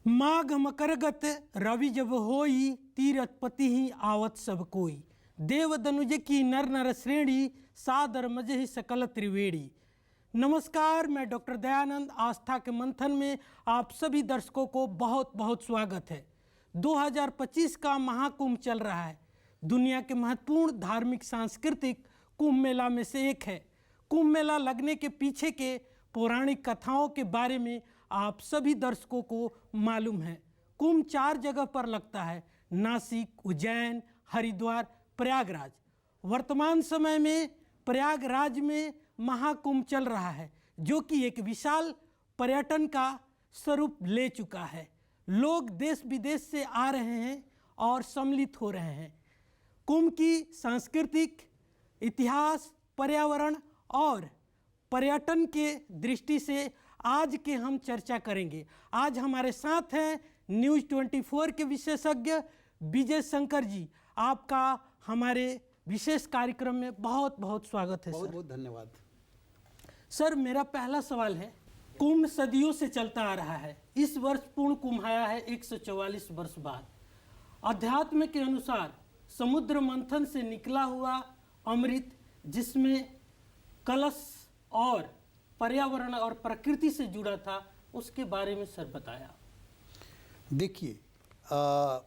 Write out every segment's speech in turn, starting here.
माघ मकरगत रवि जब होई, तीरथ पति ही आवत सब कोई। देव दनुज की नर नर श्रेणी, सादर मजहि सकल त्रिवेणी। नमस्कार, मैं डॉक्टर दयानंद। आस्था के मंथन में आप सभी दर्शकों को बहुत बहुत स्वागत है। 2025 का महाकुंभ चल रहा है। दुनिया के महत्वपूर्ण धार्मिक सांस्कृतिक कुंभ मेला में से एक है। कुंभ मेला लगने के पीछे के पौराणिक कथाओं के बारे में आप सभी दर्शकों को मालूम है। कुंभ 4 जगह पर लगता है: नासिक, उज्जैन, हरिद्वार, प्रयागराज। वर्तमान समय में प्रयागराज में महाकुंभ चल रहा है, जो कि एक विशाल पर्यटन का स्वरूप ले चुका है। लोग देश विदेश से आ रहे हैं और सम्मिलित हो रहे हैं। कुंभ की सांस्कृतिक, इतिहास, पर्यावरण और पर्यटन के दृष्टि से आज के हम चर्चा करेंगे। आज हमारे साथ हैं न्यूज़ 24 के विशेषज्ञ विजय शंकर जी। आपका हमारे विशेष कार्यक्रम में बहुत बहुत स्वागत है। बहुत सर, बहुत धन्यवाद। सर, मेरा पहला सवाल है, कुंभ सदियों से चलता आ रहा है। इस वर्ष पूर्ण कुंभ आया है 144 वर्ष बाद। अध्यात्म के अनुसार समुद्र मंथन से निकला हुआ अमृत, जिसमें कलश और पर्यावरण और प्रकृति से जुड़ा था, उसके बारे में सर बताया। देखिए,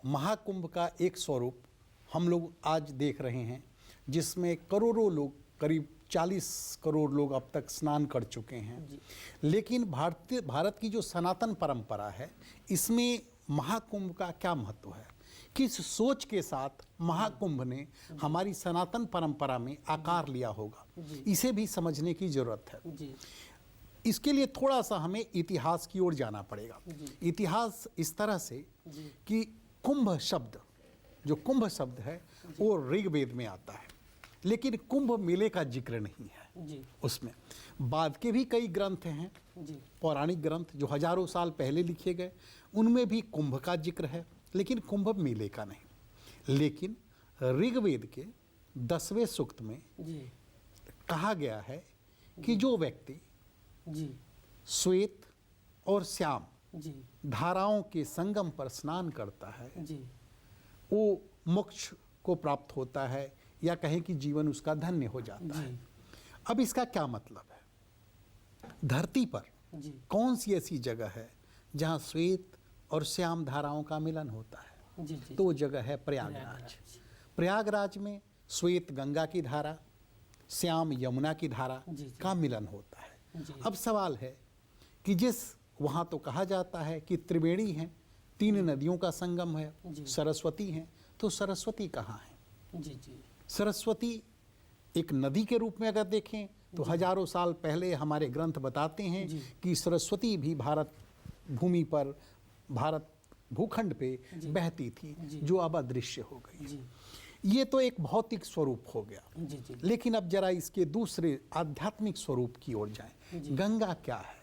महाकुंभ का एक स्वरूप हम लोग आज देख रहे हैं, जिसमें करोड़ों लोग, करीब 40 करोड़ लोग अब तक स्नान कर चुके हैं। लेकिन भारत की जो सनातन परंपरा है, इसमें महाकुंभ का क्या महत्व है, किस सोच के साथ महाकुंभ ने हमारी सनातन परंपरा में आकार लिया होगा, इसे भी समझने की जरूरत है। इसके लिए थोड़ा सा हमें इतिहास की ओर जाना पड़ेगा। इतिहास इस तरह से कि कुंभ शब्द, जो कुंभ शब्द है, वो ऋग्वेद में आता है, लेकिन कुंभ मेले का जिक्र नहीं है उसमें। बाद के भी कई ग्रंथ हैं, पौराणिक ग्रंथ जो हजारों साल पहले लिखे गए, उनमें भी कुंभ का जिक्र है, लेकिन कुंभ मेले का नहीं। लेकिन ऋग्वेद के 10वें सूक्त में कहा गया है कि जो व्यक्ति श्वेत और श्याम धाराओं के संगम पर स्नान करता है, वो मोक्ष को प्राप्त होता है, या कहें कि जीवन उसका धन्य हो जाता है। अब इसका क्या मतलब है? धरती पर कौन सी ऐसी जगह है जहाँ श्वेत और श्याम धाराओं का मिलन होता है? तो वो जगह है प्रयागराज। प्रयागराज में श्वेत गंगा की धारा, श्याम यमुना की धारा का मिलन होता है। अब सवाल है कि वहाँ तो कहा जाता है कि त्रिवेणी है, 3 नदियों का संगम है, सरस्वती है, तो सरस्वती कहाँ है? सरस्वती एक नदी के रूप में अगर देखें तो हजारों साल पहले हमारे ग्रंथ बताते हैं कि सरस्वती भी भारत भूमि पर, भारत भूखंड पे बहती थी, जो अब अदृश्य हो गई। ये तो एक भौतिक स्वरूप हो गया। लेकिन अब जरा इसके दूसरे आध्यात्मिक स्वरूप की ओर जाएं। गंगा क्या है?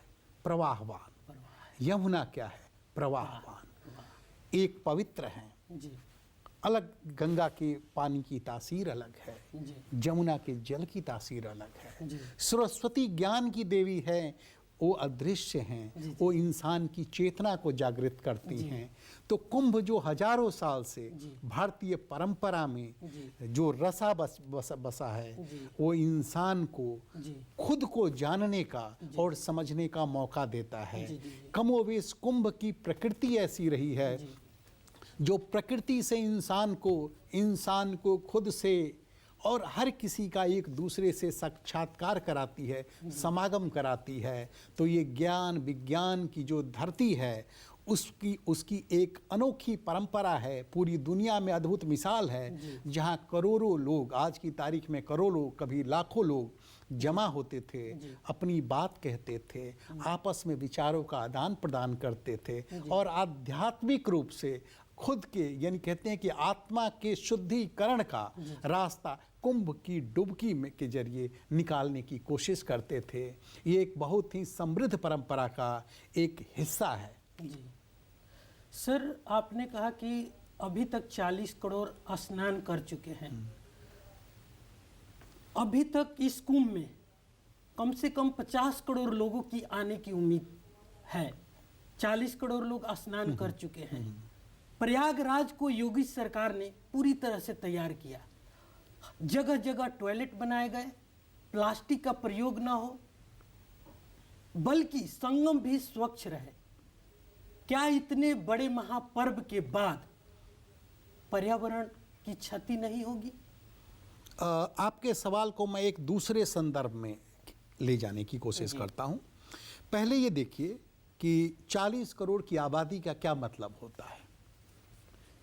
प्रवाहवान। यमुना क्या है? प्रवाहवान। एक पवित्र है, अलग गंगा के पानी की तासीर अलग है, जमुना के जल की तासीर अलग है। सरस्वती ज्ञान की देवी है, वो अदृश्य हैं, वो इंसान की चेतना को जागृत करती हैं। तो कुंभ जो हजारों साल से भारतीय परंपरा में जो रसा बसा है, वो इंसान को खुद को जानने का और समझने का मौका देता है। कमोवेश कुंभ की प्रकृति ऐसी रही है, जो प्रकृति से इंसान को खुद से और हर किसी का एक दूसरे से साक्षात्कार कराती है, समागम कराती है। तो ये ज्ञान विज्ञान की जो धरती है, उसकी एक अनोखी परंपरा है। पूरी दुनिया में अद्भुत मिसाल है, जहाँ करोड़ों लोग, आज की तारीख में करोड़ों, कभी लाखों लोग जमा होते थे, अपनी बात कहते थे, आपस में विचारों का आदान प्रदान करते थे, और आध्यात्मिक रूप से खुद के, यानी कहते हैं कि आत्मा के शुद्धिकरण का रास्ता कुंभ की डुबकी में के जरिए निकालने की कोशिश करते थे। ये एक बहुत ही समृद्ध परंपरा का एक हिस्सा है। सर, आपने कहा कि अभी तक 40 करोड़ स्नान कर चुके हैं। अभी तक इस कुंभ में कम से कम 50 करोड़ लोगों की आने की उम्मीद है। 40 करोड़ लोग स्नान कर चुके हैं। प्रयागराज को योगी सरकार ने पूरी तरह से तैयार किया। जगह जगह टॉयलेट बनाए गए, प्लास्टिक का प्रयोग ना हो, बल्कि संगम भी स्वच्छ रहे। क्या इतने बड़े महापर्व के बाद पर्यावरण की क्षति नहीं होगी? आपके सवाल को मैं एक दूसरे संदर्भ में ले जाने की कोशिश करता हूं। पहले ये देखिए कि 40 करोड़ की आबादी का क्या मतलब होता है।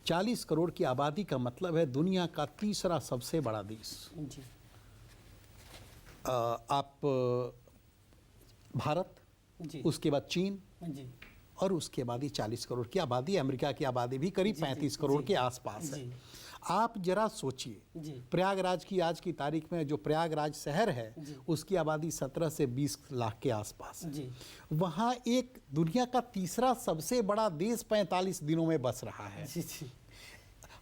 40 करोड़ की आबादी का मतलब है दुनिया का तीसरा सबसे बड़ा देश। जी। आप भारत, जी। उसके बाद चीन, जी। और उसके बाद ही 40 करोड़ की आबादी। अमेरिका की आबादी भी करीब 35 करोड़ के आसपास है। आप जरा सोचिए, प्रयागराज की आज की तारीख में जो प्रयागराज शहर है उसकी आबादी 17 से 20 लाख के आसपास है। वहाँ एक दुनिया का तीसरा सबसे बड़ा देश 45 दिनों में बस रहा है।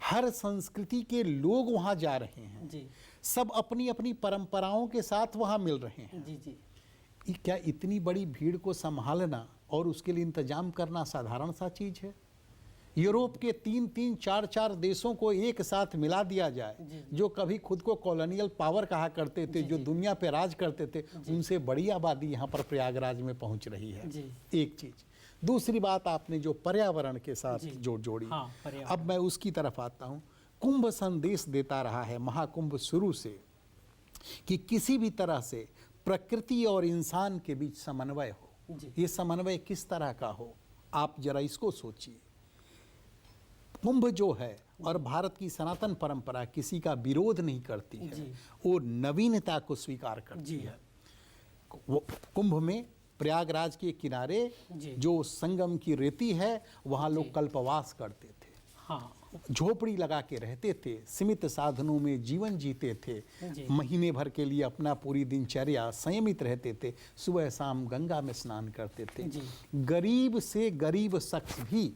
हर संस्कृति के लोग वहाँ जा रहे हैं। सब अपनी अपनी परंपराओं के साथ वहाँ मिल रहे हैं। क्या इतनी बड़ी भीड़ को संभालना और उसके लिए इंतजाम करना साधारण सा चीज है? यूरोप के 3-3, 4-4 देशों को एक साथ मिला दिया जाए, जो कभी खुद को कॉलोनियल पावर कहा करते थे, जो दुनिया पे राज करते थे, उनसे बड़ी आबादी यहाँ पर प्रयागराज में पहुँच रही है। एक चीज। दूसरी बात, आपने जो पर्यावरण के साथ जोड़ी, अब मैं उसकी तरफ आता हूँ। कुंभ संदेश देता रहा है, महाकुंभ शुरू से, कि किसी भी तरह से प्रकृति और इंसान के बीच समन्वय हो। ये समन्वय किस तरह का हो, आप जरा इसको सोचिए। कुंभ जो है और भारत की सनातन परंपरा किसी का विरोध नहीं करती है, वो नवीनता को स्वीकार करती है। वो कुंभ में प्रयागराज के किनारे जो संगम की रेती है, वहाँ लोग कल्पवास करते थे। हाँ, झोपड़ी लगा के रहते थे, सीमित साधनों में जीवन जीते थे। महीने भर के लिए अपना पूरी दिनचर्या संयमित रहते थे। सुबह शाम गंगा में स्नान करते थे। गरीब से गरीब शख्स भी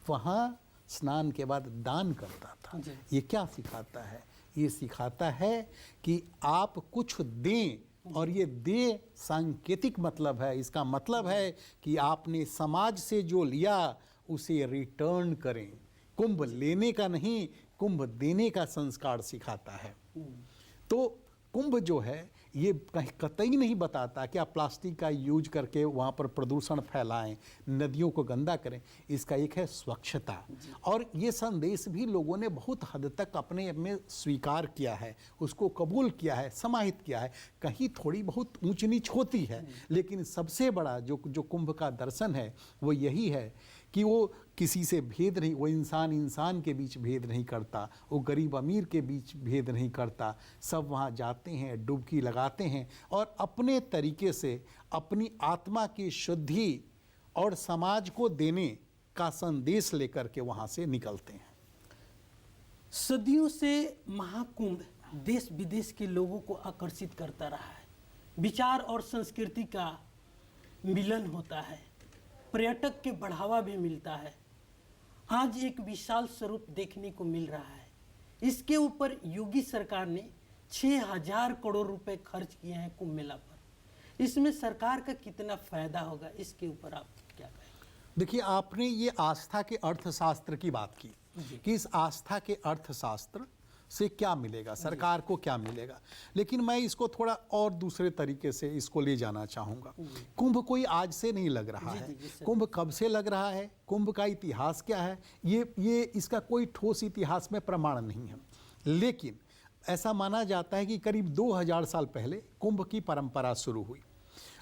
वहाँ स्नान के बाद दान करता था। ये क्या सिखाता है? ये सिखाता है कि आप कुछ दें, और ये दे सांकेतिक मतलब है। इसका मतलब है कि आपने समाज से जो लिया उसे रिटर्न करें। कुंभ लेने का नहीं, कुंभ देने का संस्कार सिखाता है। तो कुंभ जो है ये कहीं कतई नहीं बताता कि आप प्लास्टिक का यूज करके वहाँ पर प्रदूषण फैलाएं, नदियों को गंदा करें। इसका एक है स्वच्छता, और ये संदेश भी लोगों ने बहुत हद तक अपने में स्वीकार किया है, उसको कबूल किया है, समाहित किया है। कहीं थोड़ी बहुत ऊंच नीच होती है, लेकिन सबसे बड़ा जो कुंभ का दर्शन है वो यही है कि वो किसी से भेद नहीं, वो इंसान इंसान के बीच भेद नहीं करता, वो गरीब अमीर के बीच भेद नहीं करता। सब वहाँ जाते हैं, डुबकी लगाते हैं, और अपने तरीके से अपनी आत्मा की शुद्धि और समाज को देने का संदेश लेकर के वहाँ से निकलते हैं। सदियों से महाकुंभ देश विदेश के लोगों को आकर्षित करता रहा है। विचार और संस्कृति का मिलन होता है, पर्यटक के बढ़ावा भी मिलता है। आज एक विशाल स्वरूप देखने को मिल रहा है। इसके ऊपर योगी सरकार ने 6000 करोड़ रुपए खर्च किए हैं कुंभ मेला पर। इसमें सरकार का कितना फायदा होगा, इसके ऊपर आप क्या कहेंगे? देखिए, आपने ये आस्था के अर्थशास्त्र की बात की कि इस आस्था के अर्थशास्त्र से क्या मिलेगा, सरकार को क्या मिलेगा, लेकिन मैं इसको थोड़ा और दूसरे तरीके से इसको ले जाना चाहूँगा। कुंभ कोई आज से नहीं लग रहा है। कुंभ कब से लग रहा है, कुंभ का इतिहास क्या है, ये इसका कोई ठोस इतिहास में प्रमाण नहीं है। लेकिन ऐसा माना जाता है कि करीब 2000 साल पहले कुंभ की परंपरा शुरू हुई।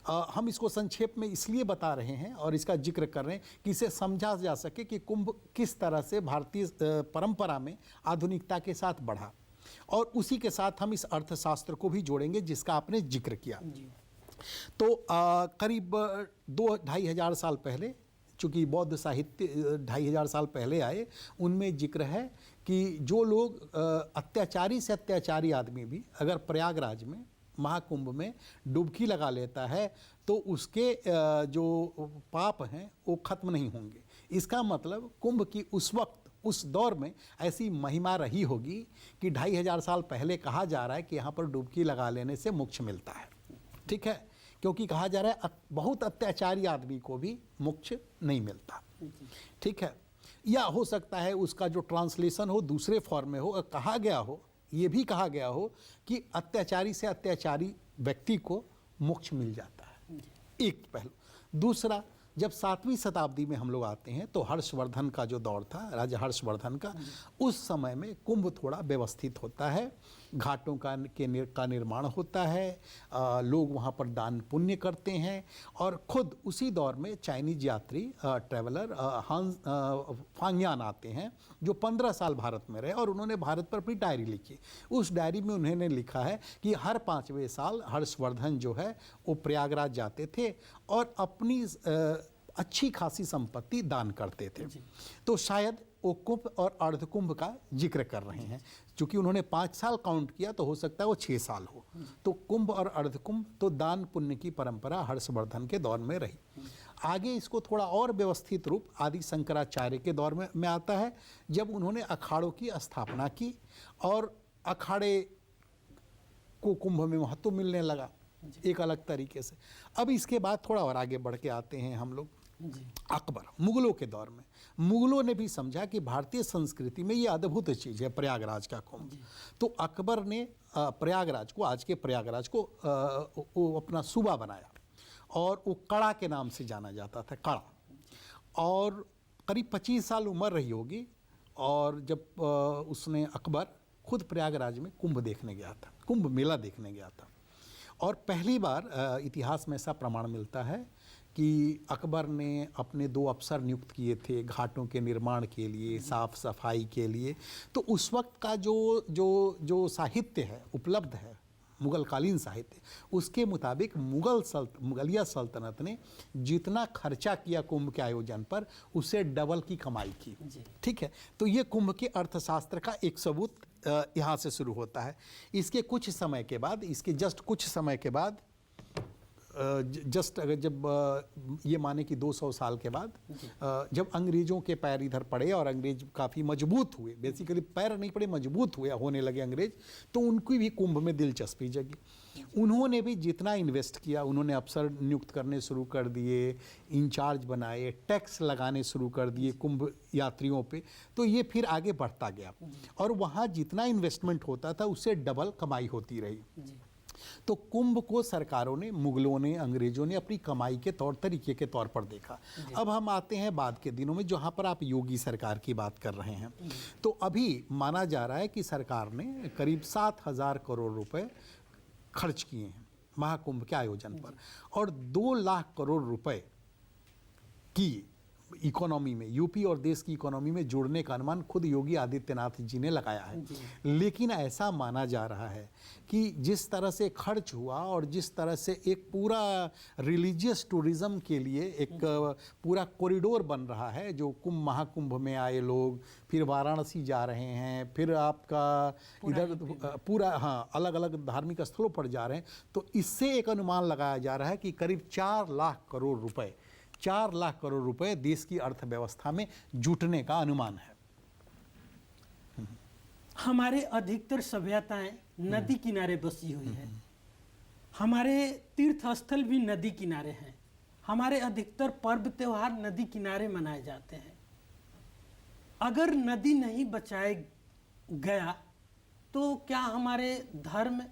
हम इसको संक्षेप में इसलिए बता रहे हैं और इसका जिक्र कर रहे हैं कि इसे समझा जा सके कि कुंभ किस तरह से भारतीय परंपरा में आधुनिकता के साथ बढ़ा, और उसी के साथ हम इस अर्थशास्त्र को भी जोड़ेंगे जिसका आपने जिक्र किया। तो करीब 2-2500 साल पहले, चूँकि बौद्ध साहित्य 2500 साल पहले आए, उनमें जिक्र है कि जो लोग अत्याचारी से अत्याचारी आदमी भी अगर प्रयागराज में महाकुंभ में डुबकी लगा लेता है तो उसके जो पाप हैं वो खत्म नहीं होंगे। इसका मतलब कुंभ की उस वक्त, उस दौर में ऐसी महिमा रही होगी कि 2500 साल पहले कहा जा रहा है कि यहाँ पर डुबकी लगा लेने से मोक्ष मिलता है। ठीक है, क्योंकि कहा जा रहा है बहुत अत्याचारी आदमी को भी मोक्ष नहीं मिलता। ठीक है, या हो सकता है उसका जो ट्रांसलेशन हो दूसरे फॉर्म में हो, कहा गया हो, ये भी कहा गया हो कि अत्याचारी से अत्याचारी व्यक्ति को मोक्ष मिल जाता है, एक पहलू। दूसरा, जब 7वीं शताब्दी में हम लोग आते हैं तो हर्षवर्धन का जो दौर था, राजा हर्षवर्धन का, उस समय में कुंभ थोड़ा व्यवस्थित होता है, घाटों का निर्माण होता है, लोग वहाँ पर दान पुण्य करते हैं। और खुद उसी दौर में चाइनीज यात्री ट्रैवलर फांग्यान आते हैं जो 15 साल भारत में रहे और उन्होंने भारत पर अपनी डायरी लिखी। उस डायरी में उन्होंने लिखा है कि हर 5वें साल हर्षवर्धन जो है वो प्रयागराज जाते थे और अपनी अच्छी खासी संपत्ति दान करते थे। तो शायद वो कुंभ और अर्धकुंभ का जिक्र कर रहे हैं। चूंकि उन्होंने 5 साल काउंट किया तो हो सकता है वो 6 साल हो। तो कुंभ और अर्धकुंभ तो दान पुण्य की परंपरा हर्षवर्धन के दौर में रही। आगे इसको थोड़ा और व्यवस्थित रूप आदि शंकराचार्य के दौर में आता है, जब उन्होंने अखाड़ों की स्थापना की और अखाड़े को कुंभ में महत्व मिलने लगा एक अलग तरीके से। अब इसके बाद थोड़ा और आगे बढ़ के आते हैं हम लोग अकबर, मुगलों के दौर में। मुगलों ने भी समझा कि भारतीय संस्कृति में ये अद्भुत चीज़ है प्रयागराज का कुंभ। तो अकबर ने प्रयागराज को, आज के प्रयागराज को वो अपना सूबा बनाया और वो कड़ा के नाम से जाना जाता था, कड़ा। और करीब 25 साल उम्र रही होगी और जब उसने अकबर खुद प्रयागराज में कुंभ देखने गया था, कुंभ मेला देखने गया था। और पहली बार इतिहास में ऐसा प्रमाण मिलता है कि अकबर ने अपने 2 अफसर नियुक्त किए थे घाटों के निर्माण के लिए, साफ सफाई के लिए। तो उस वक्त का जो साहित्य है उपलब्ध है, मुगलकालीन साहित्य, उसके मुताबिक मुगलिया सल्तनत ने जितना खर्चा किया कुंभ के आयोजन पर उससे डबल की कमाई की। ठीक है, तो ये कुंभ के अर्थशास्त्र का एक सबूत यहाँ से शुरू होता है। इसके कुछ समय के बाद, इसके जस्ट कुछ समय के बाद, अगर जब ये माने कि 200 साल के बाद, जब अंग्रेज़ों के पैर इधर पड़े और अंग्रेज काफ़ी मजबूत हुए, बेसिकली पैर नहीं पड़े, मजबूत हुए होने लगे अंग्रेज, तो उनकी भी कुंभ में दिलचस्पी जगी। उन्होंने भी जितना इन्वेस्ट किया, उन्होंने अफसर नियुक्त करने शुरू कर दिए, इंचार्ज बनाए, टैक्स लगाने शुरू कर दिए कुंभ यात्रियों पे। तो ये फिर आगे बढ़ता गया और वहाँ जितना इन्वेस्टमेंट होता था उससे डबल कमाई होती रही। तो कुंभ को सरकारों ने, मुगलों ने, अंग्रेजों ने अपनी कमाई के तौर तरीके के तौर पर देखा। अब हम आते हैं बाद के दिनों में, जहाँ पर आप योगी सरकार की बात कर रहे हैं। तो अभी माना जा रहा है कि सरकार ने करीब 7,000 करोड़ रुपए खर्च किए हैं महाकुंभ के आयोजन पर और 2 लाख करोड़ रुपए की इकोनॉमी में, यूपी और देश की इकोनॉमी में जोड़ने का अनुमान खुद योगी आदित्यनाथ जी ने लगाया है। लेकिन ऐसा माना जा रहा है कि जिस तरह से खर्च हुआ और जिस तरह से एक पूरा रिलीजियस टूरिज्म के लिए एक पूरा कॉरिडोर बन रहा है, जो कुंभ महाकुंभ में आए लोग फिर वाराणसी जा रहे हैं, फिर आपका इधर पूरा अलग अलग धार्मिक स्थलों पर जा रहे हैं, तो इससे एक अनुमान लगाया जा रहा है कि करीब 4 लाख करोड़ रुपए, 4 लाख करोड़ रुपए देश की अर्थव्यवस्था में जुटने का अनुमान है। हमारे अधिकतर सभ्यताएं नदी किनारे बसी हुई है। हमारे तीर्थ स्थल भी नदी किनारे हैं। हमारे अधिकतर पर्व त्योहार नदी किनारे मनाए जाते हैं। अगर नदी नहीं बचाए गया तो क्या हमारे धर्म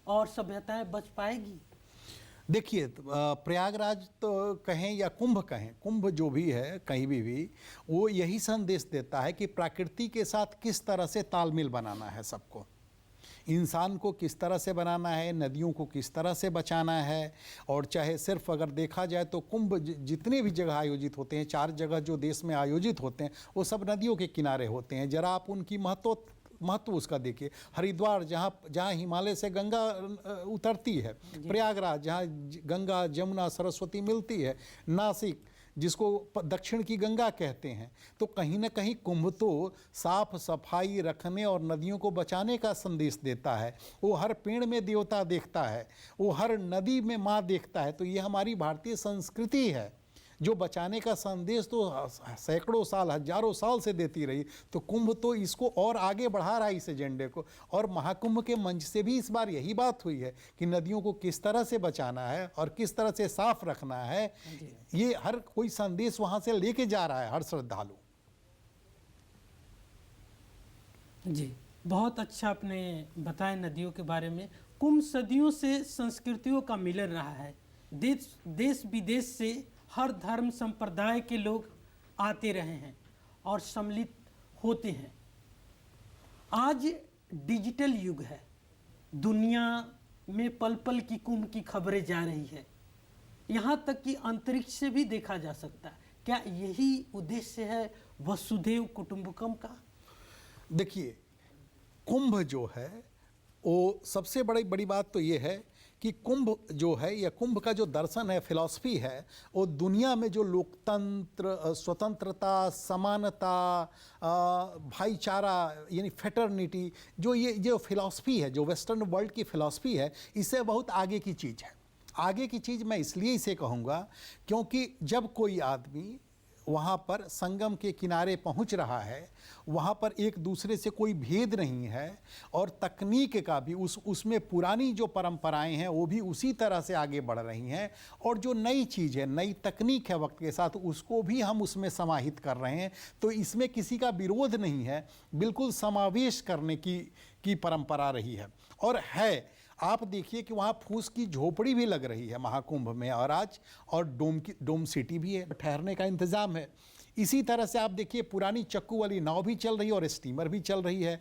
और सभ्यताएं बच पाएगी? देखिए, प्रयागराज तो कहें या कुंभ कहें, कुंभ जो भी है कहीं भी वो यही संदेश देता है कि प्रकृति के साथ किस तरह से तालमेल बनाना है, सबको, इंसान को किस तरह से बनाना है, नदियों को किस तरह से बचाना है। और चाहे सिर्फ अगर देखा जाए तो कुंभ जितने भी जगह आयोजित होते हैं, 4 जगह जो देश में आयोजित होते हैं, वो सब नदियों के किनारे होते हैं। जरा आप उनकी महत्व उसका देखिए। हरिद्वार जहाँ हिमालय से गंगा उतरती है, प्रयागराज जहाँ गंगा जमुना सरस्वती मिलती है, नासिक जिसको दक्षिण की गंगा कहते हैं। तो कहीं ना कहीं कुंभ तो साफ सफाई रखने और नदियों को बचाने का संदेश देता है। वो हर पेड़ में देवता देखता है, वो हर नदी में माँ देखता है। तो ये हमारी भारतीय संस्कृति है जो बचाने का संदेश तो सैकड़ों साल हजारों साल से देती रही, तो कुंभ तो इसको और आगे बढ़ा रहा है इस एजेंडे को। और महाकुंभ के मंच से भी इस बार यही बात हुई है कि नदियों को किस तरह से बचाना है और किस तरह से साफ रखना है, ये हर कोई संदेश वहां से लेके जा रहा है हर श्रद्धालु। जी, बहुत अच्छा आपने बताया नदियों के बारे में। कुंभ सदियों से संस्कृतियों का मिलन रहा है। देश विदेश से हर धर्म संप्रदाय के लोग आते रहे हैं और सम्मिलित होते हैं। आज डिजिटल युग है, दुनिया में पल पल की कुंभ की खबरें जा रही है, यहाँ तक कि अंतरिक्ष से भी देखा जा सकता है। क्या यही उद्देश्य है वसुधैव कुटुंबकम का? देखिए, कुंभ जो है वो सबसे बड़ी बात तो ये है कि कुंभ जो है या कुंभ का जो दर्शन है, फिलॉसफी है, वो दुनिया में जो लोकतंत्र, स्वतंत्रता, समानता, भाईचारा यानी फेटर्निटी, ये जो फिलॉसफी है, जो वेस्टर्न वर्ल्ड की फिलॉसफी है, इससे बहुत आगे की चीज़ है। आगे की चीज़ मैं इसलिए इसे कहूँगा क्योंकि जब कोई आदमी वहाँ पर संगम के किनारे पहुँच रहा है, वहाँ पर एक दूसरे से कोई भेद नहीं है और तकनीक का भी उसमें पुरानी जो परंपराएं हैं वो भी उसी तरह से आगे बढ़ रही हैं, और जो नई चीज़ है, नई तकनीक है वक्त के साथ, उसको भी हम उसमें समाहित कर रहे हैं। तो इसमें किसी का विरोध नहीं है, बिल्कुल समावेश करने की परंपरा रही है और है। आप देखिए कि वहाँ फूस की झोपड़ी भी लग रही है महाकुंभ में, और आज और डोम सिटी भी है, ठहरने का इंतज़ाम है। इसी तरह से आप देखिए पुरानी चक्कू वाली नाव भी चल रही है और स्टीमर भी चल रही है।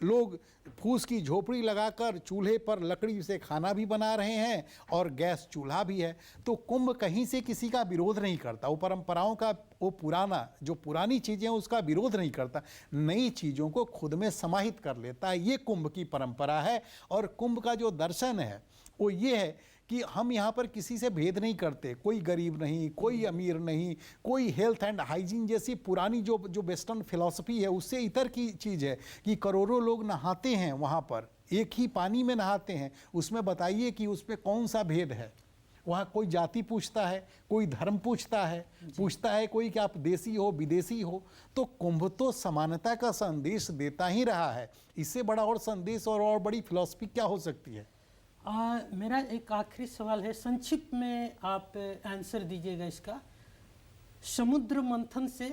लोग फूस की झोपड़ी लगाकर चूल्हे पर लकड़ी से खाना भी बना रहे हैं और गैस चूल्हा भी है। तो कुंभ कहीं से किसी का विरोध नहीं करता, वो परंपराओं का, वो पुरानी चीज़ें उसका विरोध नहीं करता, नई चीज़ों को खुद में समाहित कर लेता है। ये कुंभ की परंपरा है। और कुंभ का जो दर्शन है वो ये है कि हम यहाँ पर किसी से भेद नहीं करते, कोई गरीब नहीं, कोई अमीर नहीं, कोई हेल्थ एंड हाइजीन जैसी पुरानी जो वेस्टर्न फिलॉसफी है उससे इतर की चीज़ है कि करोड़ों लोग नहाते हैं वहाँ पर, एक ही पानी में नहाते हैं। उसमें बताइए कि उसमें कौन सा भेद है? वहाँ कोई जाति पूछता है, कोई धर्म पूछता है कोई कि आप देसी हो विदेशी हो। तो कुंभ तो समानता का संदेश देता ही रहा है। इससे बड़ा और संदेश और बड़ी फिलॉसफी क्या हो सकती है? मेरा एक आखिरी सवाल है, संक्षिप्त में आप आंसर दीजिएगा इसका। समुद्र मंथन से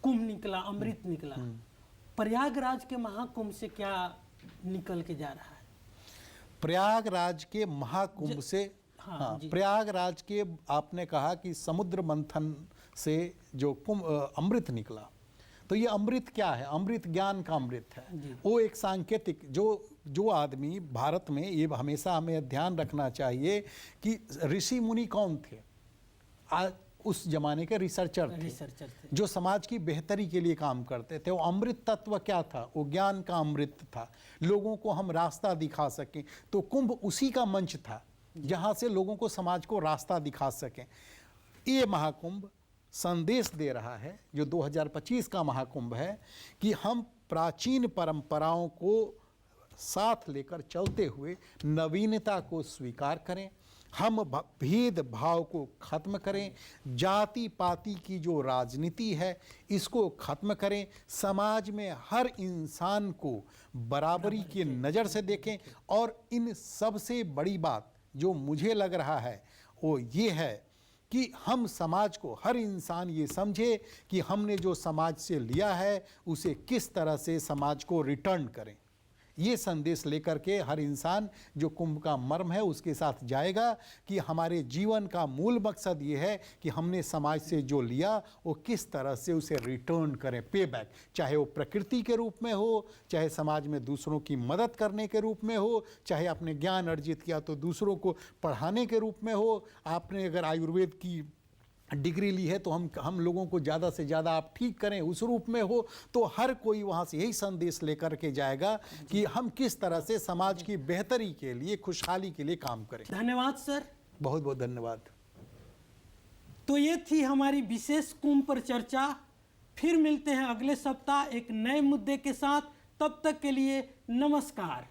कुंभ निकला, अमृत निकला, प्रयागराज के महाकुंभ से क्या निकल के जा रहा है? प्रयागराज के महाकुंभ से, हाँ, प्रयागराज के आपने कहा कि समुद्र मंथन से जो कुंभ अमृत निकला, तो ये अमृत क्या है? अमृत ज्ञान का अमृत है। वो एक सांकेतिक, जो आदमी भारत में, ये हमेशा हमें ध्यान रखना चाहिए कि ऋषि मुनि कौन थे? उस जमाने के रिसर्चर थे जो समाज की बेहतरी के लिए काम करते थे। वो अमृत तत्व क्या था? वो ज्ञान का अमृत था, लोगों को हम रास्ता दिखा सकें। तो कुंभ उसी का मंच था जहाँ से लोगों को, समाज को रास्ता दिखा सकें। ये महाकुंभ संदेश दे रहा है, जो 2025 का महाकुंभ है, कि हम प्राचीन परंपराओं को साथ लेकर चलते हुए नवीनता को स्वीकार करें, हम भेदभाव को खत्म करें, जाति पाति की जो राजनीति है इसको खत्म करें, समाज में हर इंसान को बराबरी की नज़र से देखें। और इन सबसे बड़ी बात जो मुझे लग रहा है वो ये है कि हम समाज को, हर इंसान ये समझे कि हमने जो समाज से लिया है उसे किस तरह से समाज को रिटर्न करें। ये संदेश लेकर के हर इंसान जो कुंभ का मर्म है उसके साथ जाएगा कि हमारे जीवन का मूल मकसद ये है कि हमने समाज से जो लिया वो किस तरह से उसे रिटर्न करें, पे बैक, चाहे वो प्रकृति के रूप में हो, चाहे समाज में दूसरों की मदद करने के रूप में हो, चाहे आपने ज्ञान अर्जित किया तो दूसरों को पढ़ाने के रूप में हो, आपने अगर आयुर्वेद की डिग्री ली है तो हम लोगों को ज़्यादा से ज़्यादा आप ठीक करें, उस रूप में हो। तो हर कोई वहाँ से यही संदेश लेकर के जाएगा कि हम किस तरह से समाज की बेहतरी के लिए, खुशहाली के लिए काम करें। धन्यवाद सर, बहुत बहुत धन्यवाद। तो ये थी हमारी विशेष कुंभ पर चर्चा। फिर मिलते हैं अगले सप्ताह एक नए मुद्दे के साथ। तब तक के लिए नमस्कार।